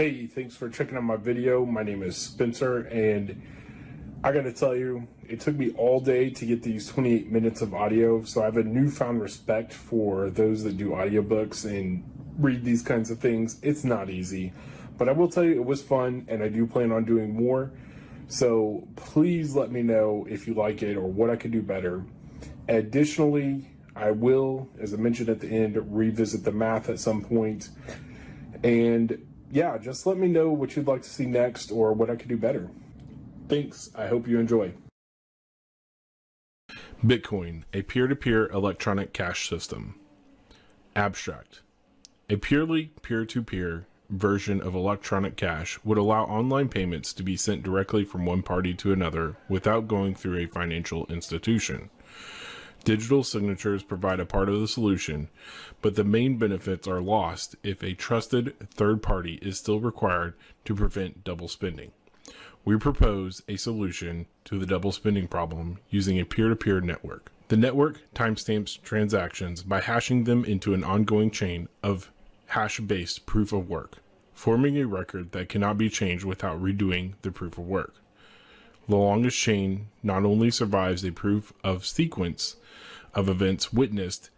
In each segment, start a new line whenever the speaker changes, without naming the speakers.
Hey, thanks for checking out my video. My name is Spencer, and I gotta tell you, it took me all day to get these 28 minutes of audio, so I have a newfound respect for those that do audiobooks and read these kinds of things. It's not easy, but I will tell you it was fun, and I do plan on doing more. So please let me know if you like it or what I could do better. Additionally, I will, as I mentioned at the end, revisit the math at some point. And yeah, just let me know what you'd like to see next or what I could do better. Thanks. I hope you enjoy.
Bitcoin, a peer-to-peer electronic cash system. Abstract. A purely peer-to-peer version of electronic cash would allow online payments to be sent directly from one party to another without going through a financial institution. Digital signatures provide a part of the solution, but the main benefits are lost if a trusted third party is still required to prevent double spending. We propose a solution to the double spending problem using a peer-to-peer network. The network timestamps transactions by hashing them into an ongoing chain of hash-based proof of work, forming a record that cannot be changed without redoing the proof of work. The longest chain not only survives a proof of sequence of events witnessed,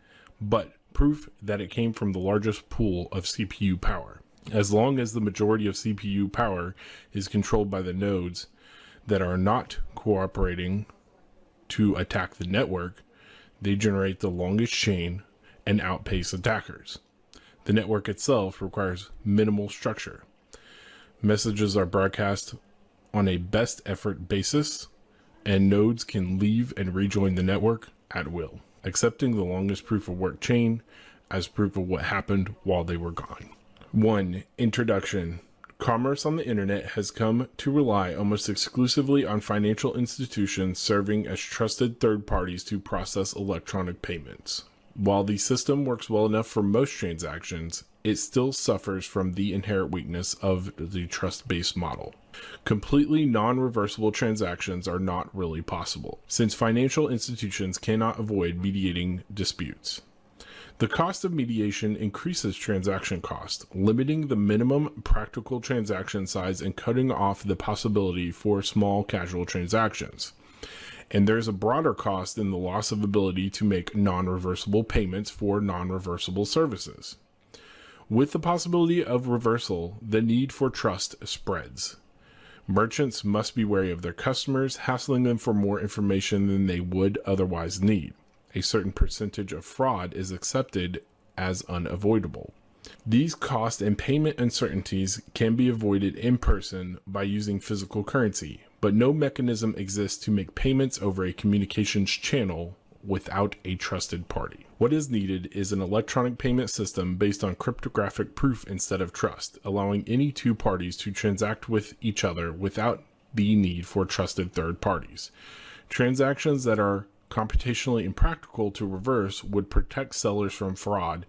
but proof that it came from the largest pool of CPU power. As long as the majority of CPU power is controlled by the nodes that are not cooperating to attack the network, they generate the longest chain and outpace attackers. The network itself requires minimal structure. Messages are broadcast on a best effort basis, and nodes can leave and rejoin the network at will, accepting the longest proof of work chain as proof of what happened while they were gone. 1. Introduction. Commerce on the internet has come to rely almost exclusively on financial institutions serving as trusted third parties to process electronic payments. While the system works well enough for most transactions, it still suffers from the inherent weakness of the trust-based model. Completely non-reversible transactions are not really possible, since financial institutions cannot avoid mediating disputes. The cost of mediation increases transaction cost, limiting the minimum practical transaction size and cutting off the possibility for small casual transactions. And there's a broader cost in the loss of ability to make non-reversible payments for non-reversible services. With the possibility of reversal, the need for trust spreads. Merchants must be wary of their customers, hassling them for more information than they would otherwise need. A certain percentage of fraud is accepted as unavoidable. These cost and payment uncertainties can be avoided in person by using physical currency, but no mechanism exists to make payments over a communications channel without a trusted party. What is needed is an electronic payment system based on cryptographic proof instead of trust, allowing any two parties to transact with each other without the need for trusted third parties. Transactions that are computationally impractical to reverse would protect sellers from fraud,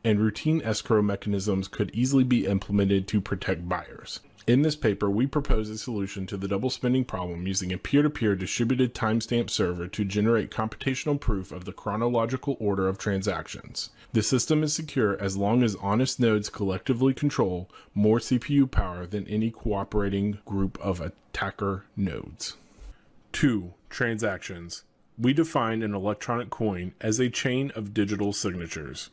and routine escrow mechanisms could easily be implemented to protect buyers. In this paper, we propose a solution to the double spending problem using a peer-to-peer distributed timestamp server to generate computational proof of the chronological order of transactions. The system is secure as long as honest nodes collectively control more CPU power than any cooperating group of attacker nodes. 2. Transactions. We define an electronic coin as a chain of digital signatures.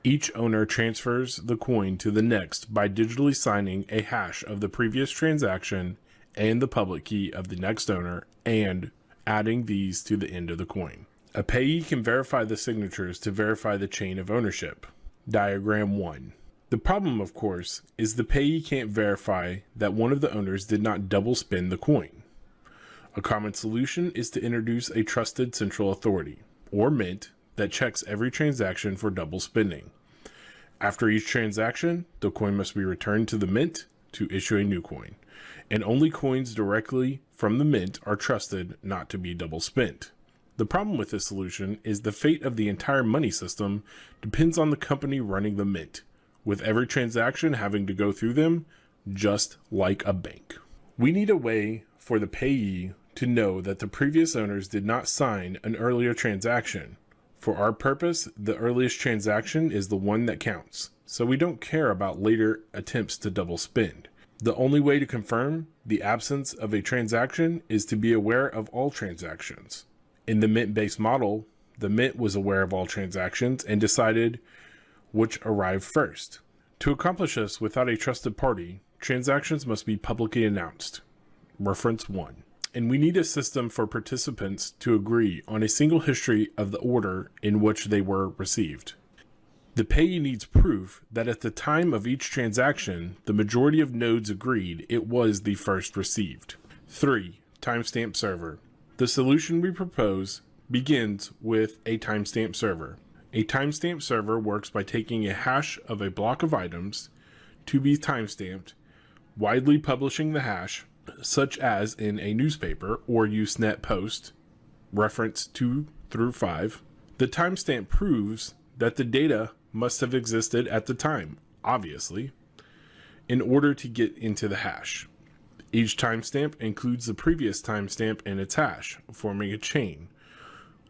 Each owner transfers the coin to the next by digitally signing a hash of the previous transaction and the public key of the next owner and adding these to the end of the coin. A payee can verify the signatures to verify the chain of ownership. Diagram 1. The problem, of course, is the payee can't verify that one of the owners did not double spend the coin. A common solution is to introduce a trusted central authority, or mint, that checks every transaction for double spending. After each transaction, the coin must be returned to the mint to issue a new coin, and only coins directly from the mint are trusted not to be double spent. The problem with this solution is the fate of the entire money system depends on the company running the mint, with every transaction having to go through them, just like a bank. We need a way for the payee to know that the previous owners did not sign an earlier transaction. For our purpose, the earliest transaction is the one that counts, so we don't care about later attempts to double spend. The only way to confirm the absence of a transaction is to be aware of all transactions. In the mint-based model, the mint was aware of all transactions and decided which arrived first. To accomplish this without a trusted party, transactions must be publicly announced. Reference 1. And we need a system for participants to agree on a single history of the order in which they were received. The payee needs proof that at the time of each transaction, the majority of nodes agreed it was the first received. 3. Timestamp server. The solution we propose begins with a timestamp server. A timestamp server works by taking a hash of a block of items to be timestamped, widely publishing the hash, such as in a newspaper or Usenet post, reference 2 through 5. The timestamp proves that the data must have existed at the time, obviously, in order to get into the hash. Each timestamp includes the previous timestamp and its hash, forming a chain,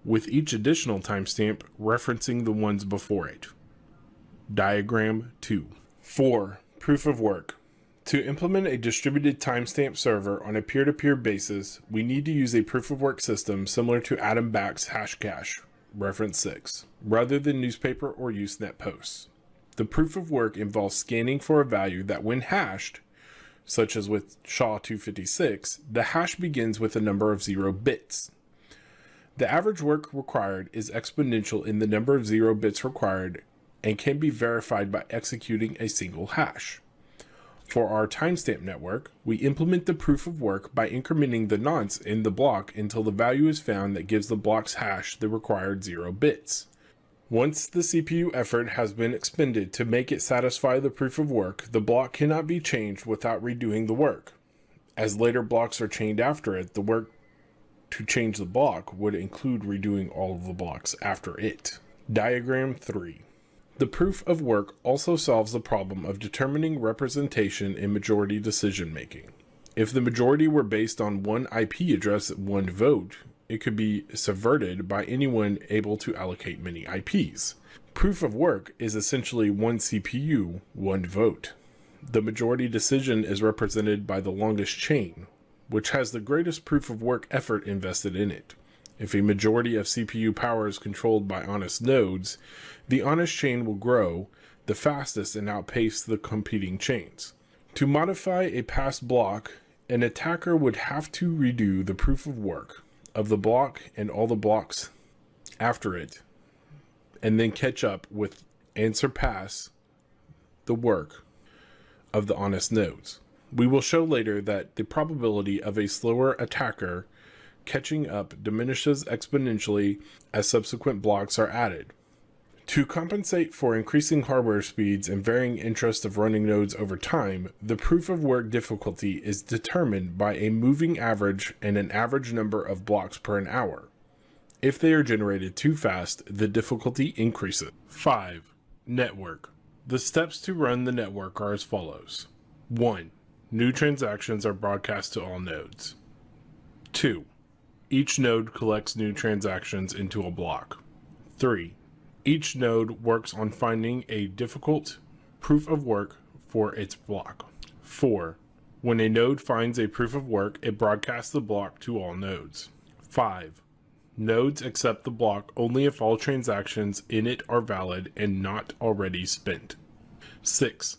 with each additional timestamp referencing the ones before it. Diagram 2. 4. Proof of work. To implement a distributed timestamp server on a peer-to-peer basis, we need to use a proof of work system similar to Adam Back's Hashcash, reference 6, rather than newspaper or Usenet posts. The proof of work involves scanning for a value that, when hashed, such as with SHA-256, the hash begins with a number of 0 bits. The average work required is exponential in the number of 0 bits required and can be verified by executing a single hash. For our timestamp network, we implement the proof of work by incrementing the nonce in the block until the value is found that gives the block's hash the required 0 bits. Once the CPU effort has been expended to make it satisfy the proof of work, the block cannot be changed without redoing the work. As later blocks are chained after it, the work to change the block would include redoing all of the blocks after it. Diagram 3. The proof of work also solves the problem of determining representation in majority decision making. If the majority were based on one IP address, one vote, it could be subverted by anyone able to allocate many IPs. Proof of work is essentially one CPU, one vote. The majority decision is represented by the longest chain, which has the greatest proof of work effort invested in it. If a majority of CPU power is controlled by honest nodes, the honest chain will grow the fastest and outpace the competing chains. To modify a past block, an attacker would have to redo the proof of work of the block and all the blocks after it, and then catch up with and surpass the work of the honest nodes. We will show later that the probability of a slower attacker catching up diminishes exponentially as subsequent blocks are added. To compensate for increasing hardware speeds and varying interest of running nodes over time, the proof of work difficulty is determined by a moving average and an average number of blocks per an hour. If they are generated too fast, the difficulty increases. 5. Network. The steps to run the network are as follows. 1. New transactions are broadcast to all nodes. 2. Each node collects new transactions into a block. 3. Each node works on finding a difficult proof of work for its block. 4. When a node finds a proof of work, it broadcasts the block to all nodes. 5. Nodes accept the block only if all transactions in it are valid and not already spent. 6.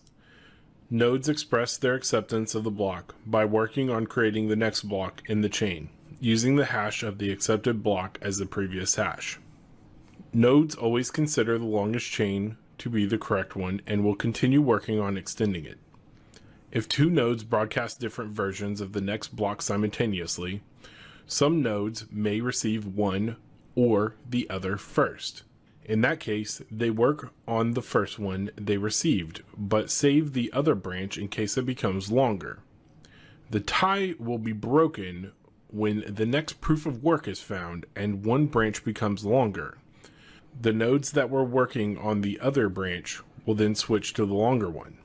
Nodes express their acceptance of the block by working on creating the next block in the chain, using the hash of the accepted block as the previous hash. Nodes always consider the longest chain to be the correct one and will continue working on extending it. If two nodes broadcast different versions of the next block simultaneously, some nodes may receive one or the other first. In that case, they work on the first one they received, but save the other branch in case it becomes longer. The tie will be broken when the next proof of work is found and one branch becomes longer. The nodes that were working on the other branch will then switch to the longer one.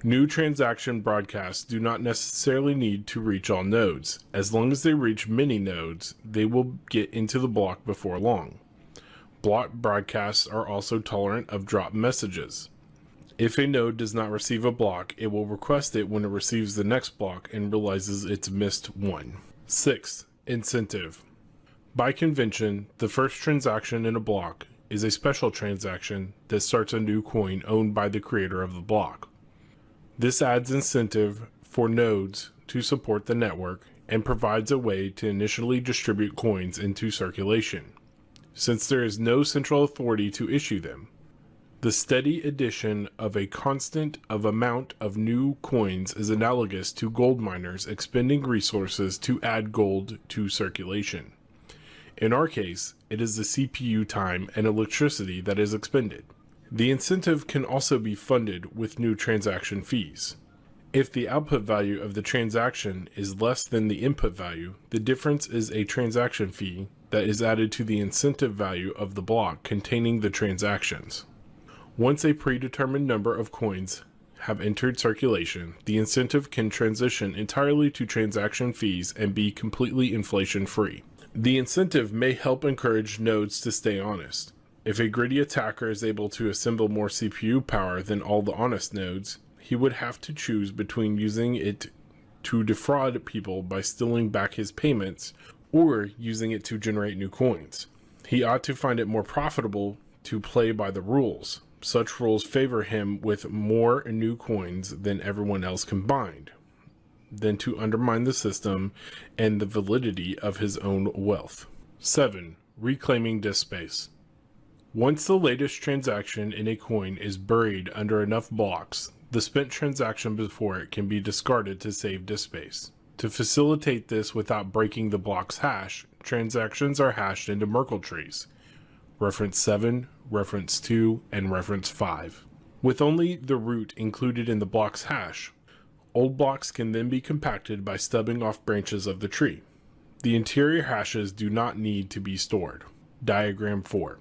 New transaction broadcasts do not necessarily need to reach all nodes. As long as they reach many nodes, they will get into the block before long. Block broadcasts are also tolerant of drop messages. If a node does not receive a block, it will request it when it receives the next block and realizes it's missed one. 6. Incentive. By convention, the first transaction in a block is a special transaction that starts a new coin owned by the creator of the block. This adds incentive for nodes to support the network and provides a way to initially distribute coins into circulation, since there is no central authority to issue them. The steady addition of a constant amount of new coins is analogous to gold miners expending resources to add gold to circulation. In our case, it is the CPU time and electricity that is expended. The incentive can also be funded with new transaction fees. If the output value of the transaction is less than the input value, the difference is a transaction fee that is added to the incentive value of the block containing the transactions. Once a predetermined number of coins have entered circulation, the incentive can transition entirely to transaction fees and be completely inflation-free. The incentive may help encourage nodes to stay honest. If a greedy attacker is able to assemble more CPU power than all the honest nodes, he would have to choose between using it to defraud people by stealing back his payments or using it to generate new coins. He ought to find it more profitable to play by the rules. Such rules favor him with more new coins than everyone else combined, than to undermine the system and the validity of his own wealth. 7. Reclaiming disk space. Once the latest transaction in a coin is buried under enough blocks, the spent transaction before it can be discarded to save disk space. To facilitate this without breaking the block's hash, transactions are hashed into Merkle trees. Reference 7, reference 2, and reference 5. With only the root included in the block's hash, old blocks can then be compacted by stubbing off branches of the tree. The interior hashes do not need to be stored. Diagram 4.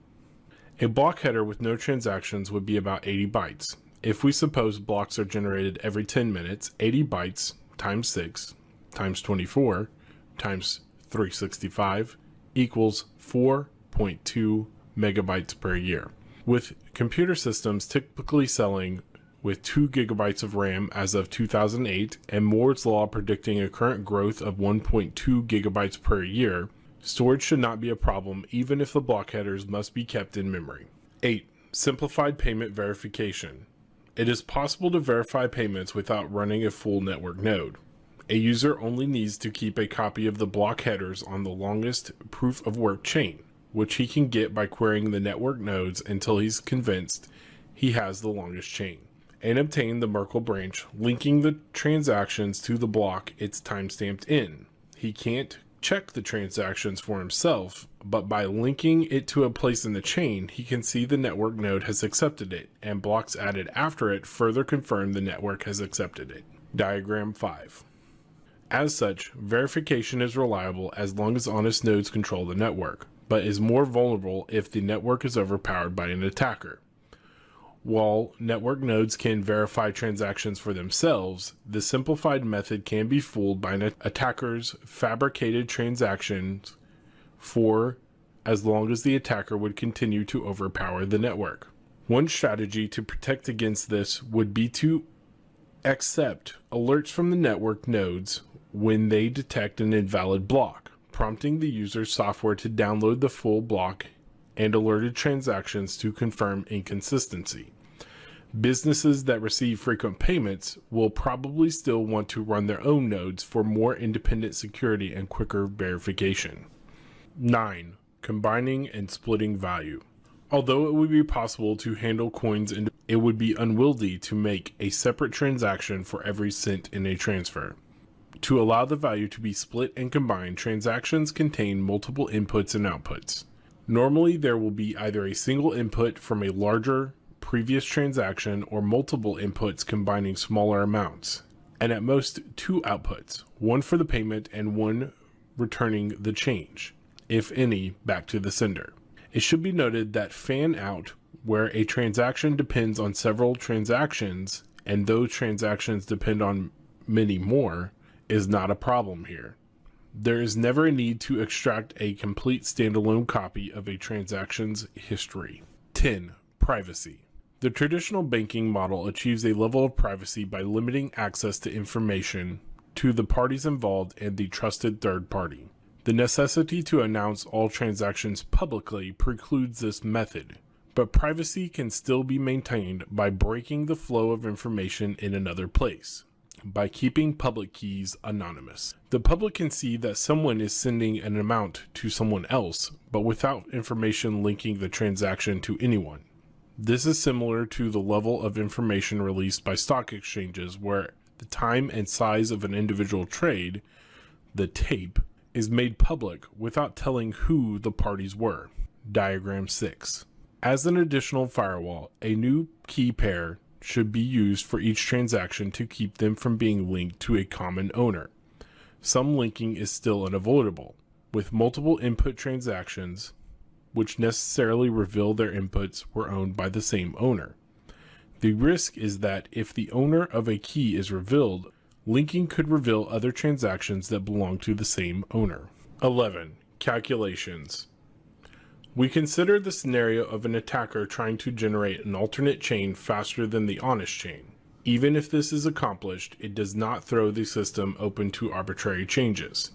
A block header with no transactions would be about 80 bytes. If we suppose blocks are generated every 10 minutes, 80 bytes times 6 times 24 times 365 equals 4.2 megabytes per year. With computer systems typically selling with 2 gigabytes of RAM as of 2008 and Moore's law predicting a current growth of 1.2 gigabytes per year, storage should not be a problem even if the block headers must be kept in memory. 8. Simplified payment verification. It is possible to verify payments without running a full network node. A user only needs to keep a copy of the block headers on the longest proof of work chain, which he can get by querying the network nodes until he's convinced he has the longest chain, and obtain the Merkle branch linking the transactions to the block it's timestamped in. He can't check the transactions for himself, but by linking it to a place in the chain, he can see the network node has accepted it, and blocks added after it further confirm the network has accepted it. Diagram 5. As such, verification is reliable as long as honest nodes control the network, but is more vulnerable if the network is overpowered by an attacker. While network nodes can verify transactions for themselves, the simplified method can be fooled by an attacker's fabricated transactions for as long as the attacker would continue to overpower the network. One strategy to protect against this would be to accept alerts from the network nodes when they detect an invalid block, prompting the user's software to download the full block and alerted transactions to confirm inconsistency. Businesses that receive frequent payments will probably still want to run their own nodes for more independent security and quicker verification. 9. Combining and splitting value. Although it would be possible to handle coins, it would be unwieldy to make a separate transaction for every cent in a transfer. To allow the value to be split and combined, transactions contain multiple inputs and outputs. Normally, there will be either a single input from a larger previous transaction or multiple inputs combining smaller amounts, and at most 2 outputs, one for the payment and one returning the change, if any, back to the sender. It should be noted that fan out, where a transaction depends on several transactions and those transactions depend on many more, is not a problem here. There is never a need to extract a complete standalone copy of a transaction's history. 10. Privacy. The traditional banking model achieves a level of privacy by limiting access to information to the parties involved and the trusted third party. The necessity to announce all transactions publicly precludes this method, but privacy can still be maintained by breaking the flow of information in another place, by keeping public keys anonymous. The public can see that someone is sending an amount to someone else, but without information linking the transaction to anyone. This is similar to the level of information released by stock exchanges, where the time and size of an individual trade, the tape, is made public without telling who the parties were. Diagram 6. As an additional firewall, a new key pair should be used for each transaction to keep them from being linked to a common owner. Some linking is still unavoidable, with multiple input transactions, which necessarily reveal their inputs were owned by the same owner. The risk is that if the owner of a key is revealed, linking could reveal other transactions that belong to the same owner. 11. Calculations. We consider the scenario of an attacker trying to generate an alternate chain faster than the honest chain. Even if this is accomplished, it does not throw the system open to arbitrary changes,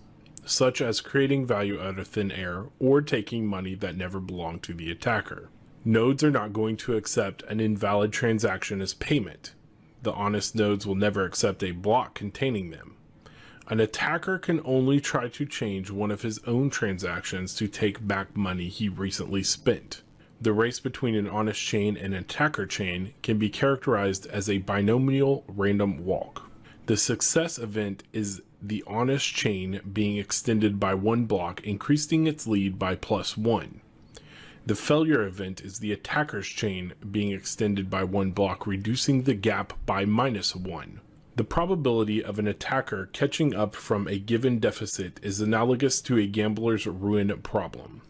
such as creating value out of thin air or taking money that never belonged to the attacker. Nodes are not going to accept an invalid transaction as payment. The honest nodes will never accept a block containing them. An attacker can only try to change one of his own transactions to take back money he recently spent. The race between an honest chain and an attacker chain can be characterized as a binomial random walk. The success event is the honest chain being extended by one block, increasing its lead by +1. The failure event is the attacker's chain being extended by one block, reducing the gap by -1. The probability of an attacker catching up from a given deficit is analogous to a gambler's ruin problem.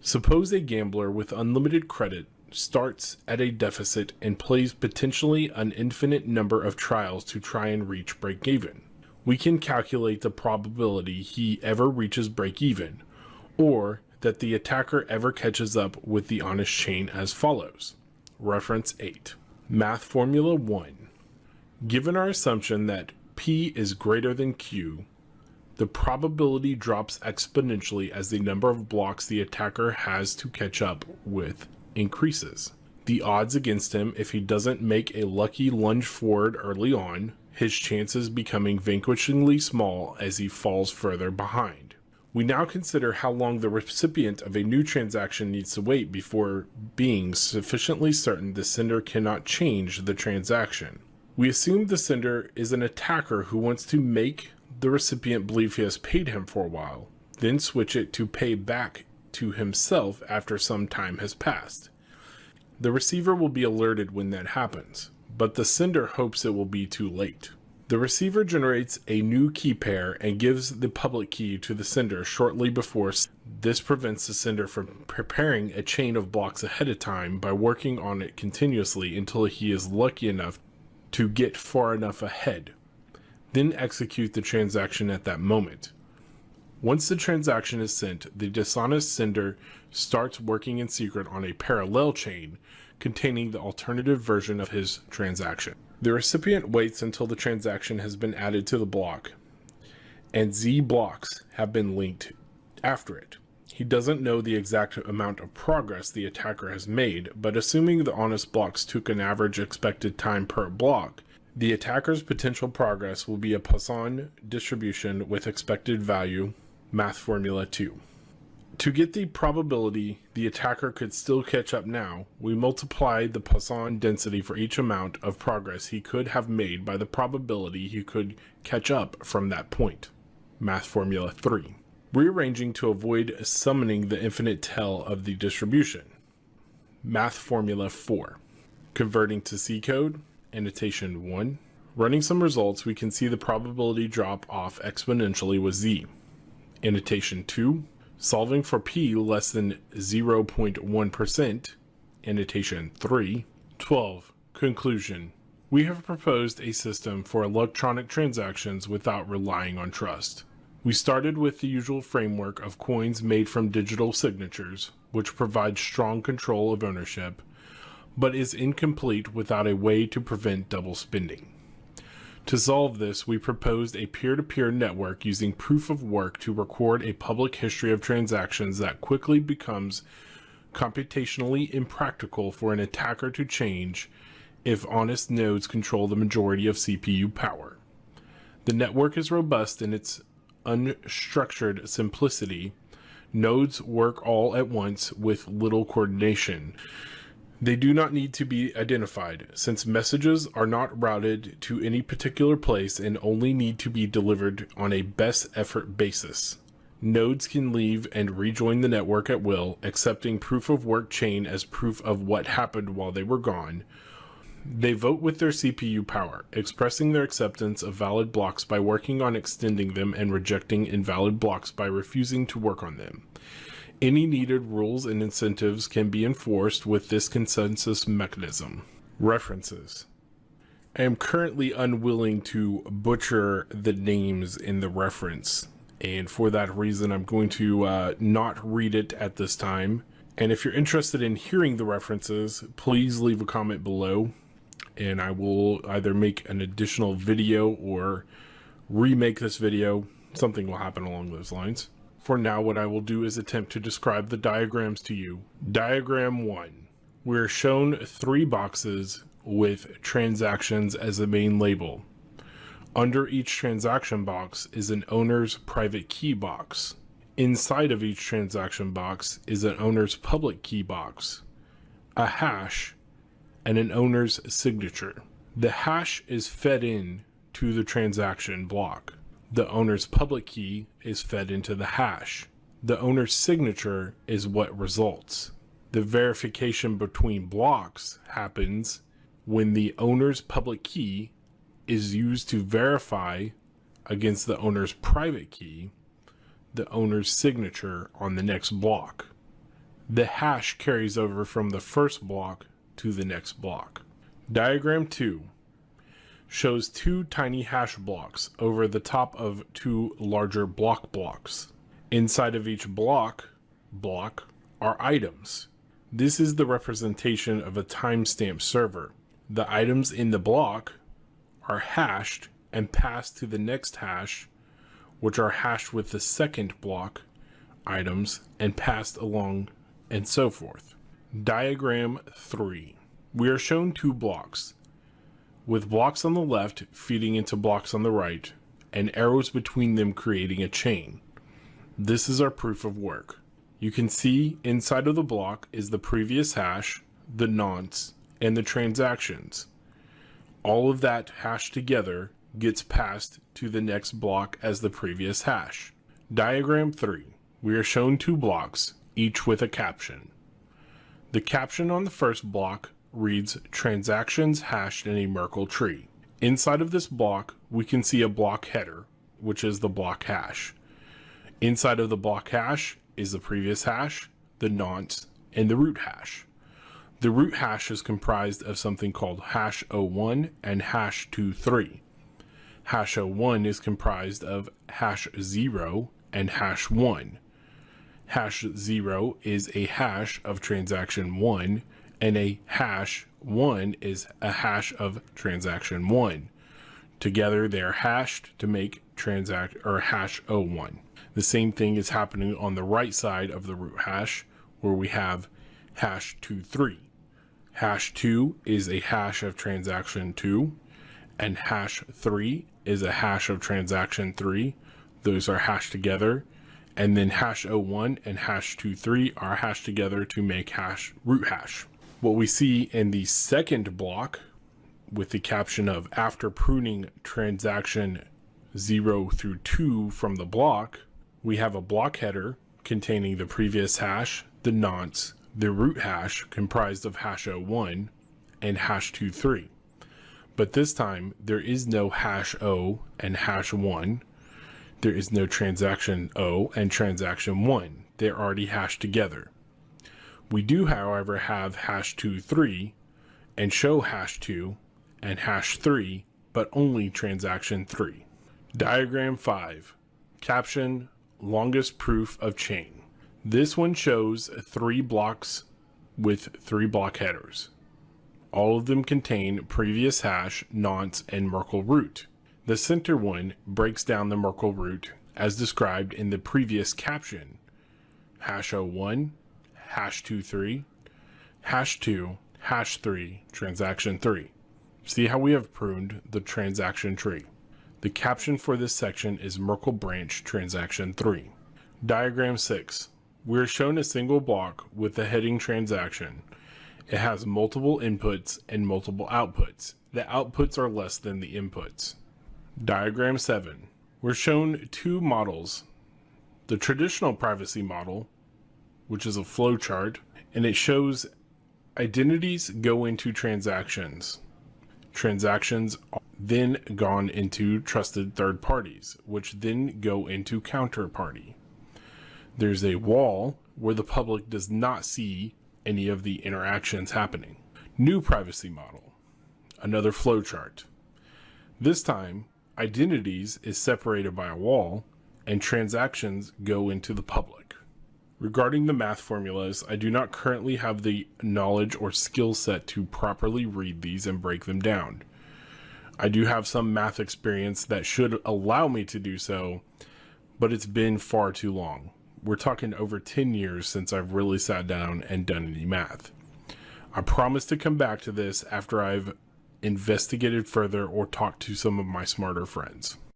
Suppose a gambler with unlimited credit starts at a deficit and plays potentially an infinite number of trials to try and reach break-even. We can calculate the probability he ever reaches break-even, or that the attacker ever catches up with the honest chain as follows. Reference 8. Math Formula 1. Given our assumption that P is greater than Q, the probability drops exponentially as the number of blocks the attacker has to catch up with increases. The odds against him if he doesn't make a lucky lunge forward early on, his chances becoming vanquishingly small as he falls further behind. We now consider how long the recipient of a new transaction needs to wait before being sufficiently certain the sender cannot change the transaction. We assume the sender is an attacker who wants to make the recipient believe he has paid him for a while, then switch it to pay back to himself after some time has passed. The receiver will be alerted when that happens, but the sender hopes it will be too late. The receiver generates a new key pair and gives the public key to the sender shortly before. This prevents the sender from preparing a chain of blocks ahead of time by working on it continuously until he is lucky enough to get far enough ahead. Then execute the transaction at that moment. Once the transaction is sent, the dishonest sender starts working in secret on a parallel chain containing the alternative version of his transaction. The recipient waits until the transaction has been added to the block, and Z blocks have been linked after it. He doesn't know the exact amount of progress the attacker has made, but assuming the honest blocks took an average expected time per block, the attacker's potential progress will be a Poisson distribution with expected value, Math Formula 2. To get the probability the attacker could still catch up now, we multiply the Poisson density for each amount of progress he could have made by the probability he could catch up from that point. Math Formula 3. Rearranging to avoid summoning the infinite tail of the distribution. Math Formula 4. Converting to C code. Annotation 1. Running some results, we can see the probability drop off exponentially with Z. Annotation 2. Solving for P less than 0.1%. Annotation 3. 12. Conclusion. We have proposed a system for electronic transactions without relying on trust. We started with the usual framework of coins made from digital signatures, which provides strong control of ownership, but is incomplete without a way to prevent double spending. To solve this, we proposed a peer-to-peer network using proof of work to record a public history of transactions that quickly becomes computationally impractical for an attacker to change if honest nodes control the majority of CPU power. The network is robust in its unstructured simplicity. Nodes work all at once with little coordination. They do not need to be identified, since messages are not routed to any particular place and only need to be delivered on a best effort basis. Nodes can leave and rejoin the network at will, accepting proof of work chain as proof of what happened while they were gone. They vote with their CPU power, expressing their acceptance of valid blocks by working on extending them and rejecting invalid blocks by refusing to work on them. Any needed rules and incentives can be enforced with this consensus mechanism. References. I am currently unwilling to butcher the names in the reference, and for that reason I'm going to not read it at this time. And if you're interested in hearing the references, please leave a comment below, and I will either make an additional video or remake this video. Something will happen along those lines. For now, what I will do is attempt to describe the diagrams to you. Diagram 1. We're shown 3 boxes with transactions as the main label. Under each transaction box is an owner's private key box. Inside of each transaction box is an owner's public key box, a hash, and an owner's signature. The hash is fed in to the transaction block. The owner's public key is fed into the hash. The owner's signature is what results. The verification between blocks happens when the owner's public key is used to verify against the owner's private key, the owner's signature on the next block. The hash carries over from the first block to the next block. Diagram 2 shows 2 tiny hash blocks over the top of 2 larger blocks. Inside of each block are items. This is the representation of a timestamp server. The items in the block are hashed and passed to the next hash, which are hashed with the second block items and passed along, and so forth. Diagram 3. We are shown 2 blocks, with blocks on the left feeding into blocks on the right, and arrows between them creating a chain. This is our proof of work. You can see inside of the block is the previous hash, the nonce, and the transactions. All of that hashed together gets passed to the next block as the previous hash. Diagram 3. We are shown 2 blocks, each with a caption. The caption on the first block reads transactions hashed in a Merkle tree. Inside of this block, we can see a block header, which is the block hash. Inside of the block hash is the previous hash, the nonce, and the root hash. The root hash is comprised of something called hash 01 and hash 23. Hash 01 is comprised of hash 0 and hash 1. Hash 0 is a hash of transaction 1, and a hash 1 is a hash of transaction 1. Together they are hashed to make hash 01. The same thing is happening on the right side of the root hash, where we have hash 23. Hash 2 is a hash of transaction 2, and hash 3 is a hash of transaction 3. Those are hashed together, and then hash 01 and hash 23 are hashed together to make root hash. What we see in the second block with the caption of after pruning transaction 0 through 2 from the block, we have a block header containing the previous hash, the nonce, the root hash comprised of hash 01 and hash 23. But this time there is no hash 0 and hash 1. There is no transaction 0 and transaction 1. They're already hashed together. We do, however, have hash 23 and show hash 2 and hash 3, but only transaction 3. Diagram 5. Caption, longest proof of chain. This one shows 3 blocks with 3 block headers. All of them contain previous hash, nonce, and Merkle root. The center one breaks down the Merkle root as described in the previous caption. Hash 01, hash 23, hash 2, hash 3, transaction 3. See how we have pruned the transaction tree. The caption for this section is Merkle branch transaction 3. Diagram 6. We're shown a single block with the heading transaction. It has multiple inputs and multiple outputs. The outputs are less than the inputs. Diagram 7. We're shown two models. The traditional privacy model, which is a flowchart, and it shows identities go into transactions. Transactions are then gone into trusted third parties, which then go into counterparty. There's a wall where the public does not see any of the interactions happening. New privacy model, another flowchart. This time, identities is separated by a wall and transactions go into the public. Regarding the math formulas, I do not currently have the knowledge or skill set to properly read these and break them down. I do have some math experience that should allow me to do so, but it's been far too long. We're talking over 10 years since I've really sat down and done any math. I promise to come back to this after I've investigated further or talked to some of my smarter friends.